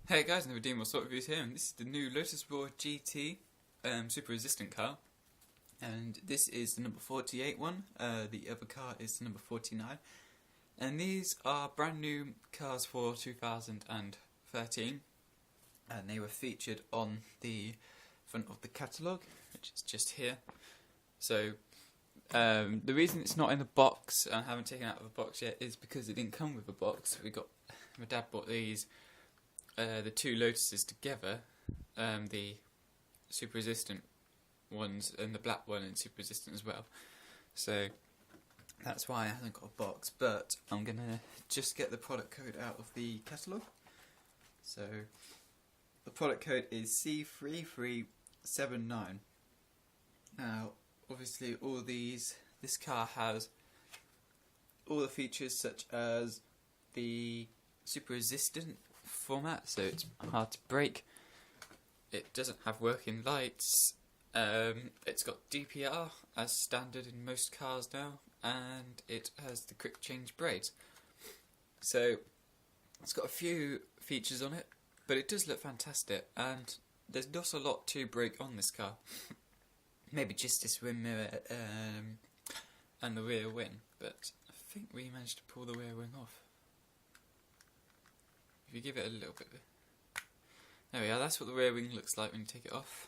Hey guys, another Demon Sort Reviews here, and this is the new Lotus Evora GT super resistant car, and this is the number 48 one. The other car is the number 49, and these are brand new cars for 2013, and they were featured on the front of the catalogue, which is just here. So the reason it's not in the box, and I haven't taken it out of the box yet, is because it didn't come with a box. My dad bought these. The two Lotuses together, the super resistant ones and the black one and super resistant as well. So that's why I haven't got a box, but I'm gonna just get the product code out of the catalogue. So the product code is C3379. Now, obviously, this car has all the features such as the super resistant format, so it's hard to break. It doesn't have working lights. It's got DPR as standard in most cars now, and it has the quick change brakes. So it's got a few features on it, but it does look fantastic, and there's not a lot to break on this car. Maybe just this rear mirror and the rear wing, but I think we managed to pull the rear wing off. If you give it a little bit, there we are. That's what the rear wing looks like when you take it off.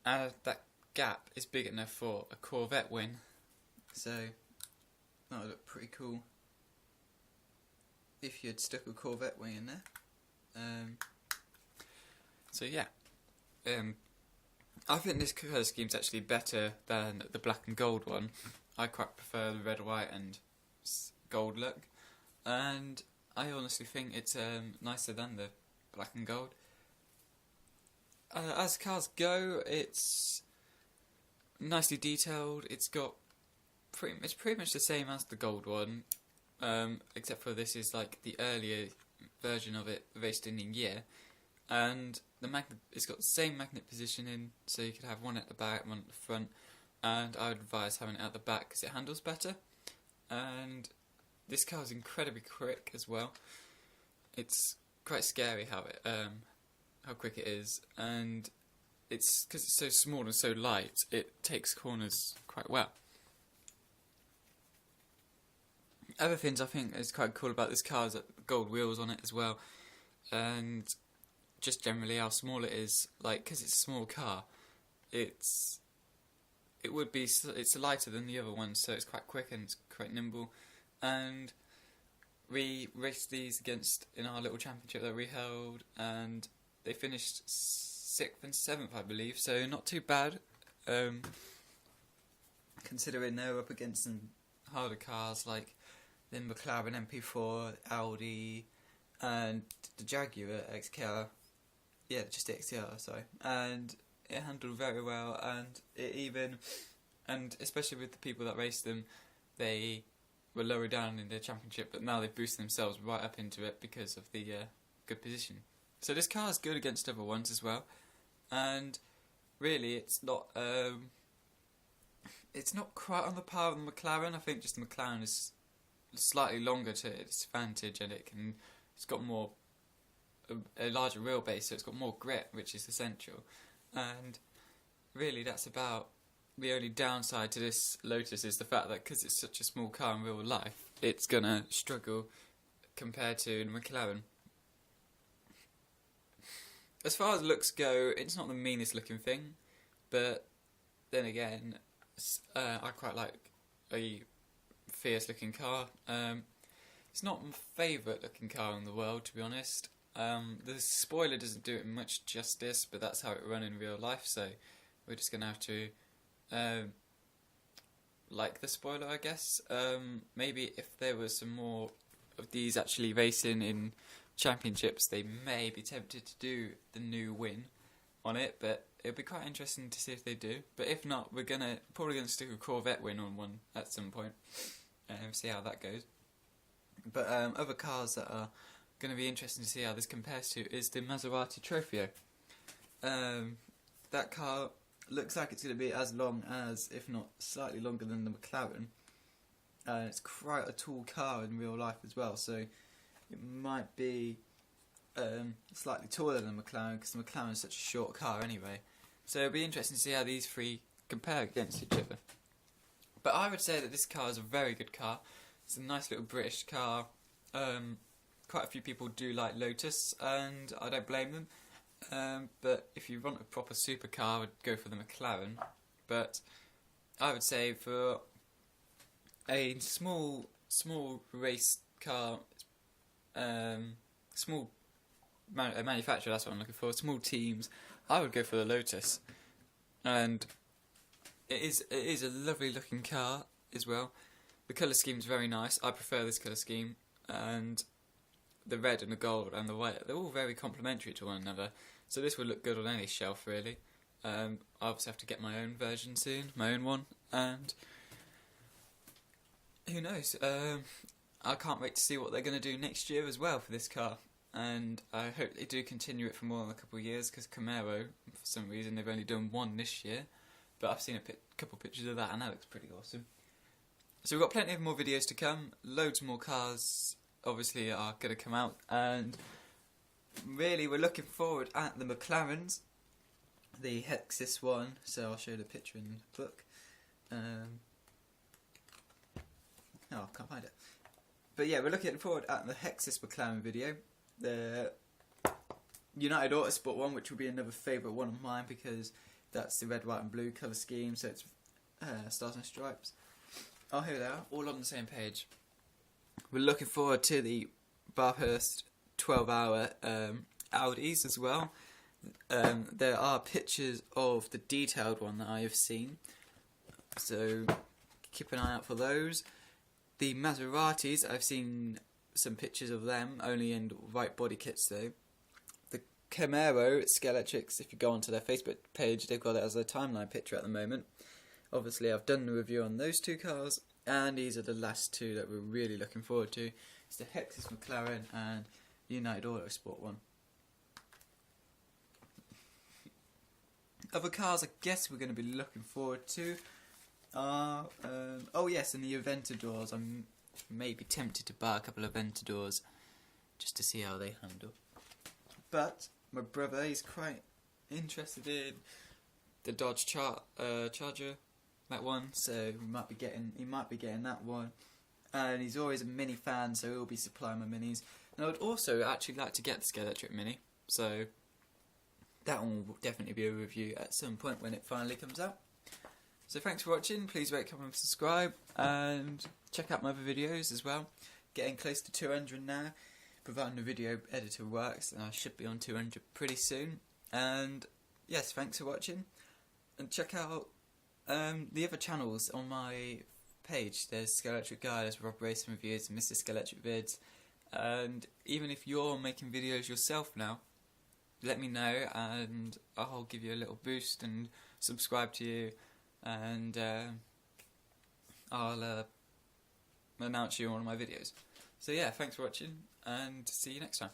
And that gap is big enough for a Corvette wing, so that would look pretty cool if you had stuck a Corvette wing in there. So yeah, I think this colour scheme is actually better than the black and gold one. I quite prefer the red, white, and gold look, and I honestly think it's nicer than the black and gold. As cars go, it's nicely detailed. It's pretty much the same as the gold one, except for this is like the earlier version of it, raced in a year, and it's got the same magnet positioning, so you could have one at the back, one at the front, and I would advise having it at the back because it handles better. And this car is incredibly quick as well. It's quite scary how quick it is, and because it's so small and so light, it takes corners quite well. Other things I think is quite cool about this car is that gold wheels on it as well, and just generally how small it is. Like, because it's a small car, it's lighter than the other ones, so it's quite quick and it's quite nimble. And we raced these in our little championship that we held, and they finished 6th and 7th, I believe, so not too bad, considering they were up against some harder cars like the McLaren MP4, Audi, and the Jaguar XKR. Yeah, just the XKR, sorry. And it handled very well, and especially with the people that raced them, they were lower down in the championship, but now they've boosted themselves right up into it because of the good position. So this car is good against other ones as well, and really it's not quite on the par of the McLaren. I think just the McLaren is slightly longer to its advantage, and it's got a larger wheelbase, so it's got more grip, which is essential. And really that's about the only downside to this Lotus, is the fact that because it's such a small car in real life, it's gonna struggle compared to the McLaren. As far as looks go, it's not the meanest looking thing, but then again, I quite like a fierce looking car. It's not my favourite looking car in the world, to be honest. The spoiler doesn't do it much justice, but that's how it runs in real life, so we're just gonna have to like the spoiler, I guess. Maybe if there was some more of these actually racing in championships, they may be tempted to do the new win on it, but it'll be quite interesting to see if they do. But if not, we're probably gonna stick a Corvette win on one at some point and see how that goes. But other cars that are going to be interesting to see how this compares to is the Maserati Trofeo. That car looks like it's going to be as long as, if not slightly longer than the McLaren. It's quite a tall car in real life as well, so it might be slightly taller than the McLaren, because the McLaren is such a short car anyway. So it'll be interesting to see how these three compare against each other. But I would say that this car is a very good car. It's a nice little British car. Quite a few people do like Lotus, and I don't blame them. But if you want a proper supercar, I would go for the McLaren. But I would say for a small race car, small manufacturer, that's what I'm looking for, small teams, I would go for the Lotus. And it is a lovely looking car as well. The colour scheme is very nice. I prefer this colour scheme, and the red and the gold and the white, they're all very complementary to one another, so this would look good on any shelf really. I obviously have to get my own version soon, my own one, and who knows, I can't wait to see what they're going to do next year as well for this car, and I hope they do continue it for more than a couple of years, because Camaro, for some reason, they've only done one this year, but I've seen a couple pictures of that and that looks pretty awesome. So we've got plenty of more videos to come, loads more cars obviously are going to come out, and really we're looking forward at the McLarens, the Hexis one, so I'll show you the picture in the book. Oh, I can't find it. But yeah, we're looking forward at the Hexis McLaren video, the United Autosport one, which will be another favourite one of mine, because that's the red, white and blue colour scheme, so it's stars and stripes. Oh, here they are, all on the same page. We're looking forward to the Bathurst 12-hour Audis as well. There are pictures of the detailed one that I have seen, so keep an eye out for those. The Maseratis, I've seen some pictures of them, only in white body kits though. The Camaro, Scalextric, if you go onto their Facebook page, they've got it as a timeline picture at the moment. Obviously I've done the review on those two cars, and these are the last two that we're really looking forward to. It's the Hexis McLaren and United Autosport one. Other cars I guess we're going to be looking forward to are, oh yes, and the Aventadors. I'm maybe tempted to buy a couple of Aventadors just to see how they handle. But my brother, he's quite interested in the Dodge Charger, that one, so he might be getting that one. And he's always a Mini fan, so he'll be supplying my Minis. And I would also actually like to get the Scalextric Mini, so that one will definitely be a review at some point when it finally comes out. So thanks for watching, please rate, comment and subscribe, and check out my other videos as well. Getting close to 200 now, providing the video editor works, and I should be on 200 pretty soon. And yes, thanks for watching, and check out the other channels on my page. There's Scalextric Guy, there's Rob Racing Reviews, and Mr. Scalextric Vids. And even if you're making videos yourself now, let me know, and I'll give you a little boost and subscribe to you, and I'll announce you on one of my videos. So yeah, thanks for watching, and see you next time.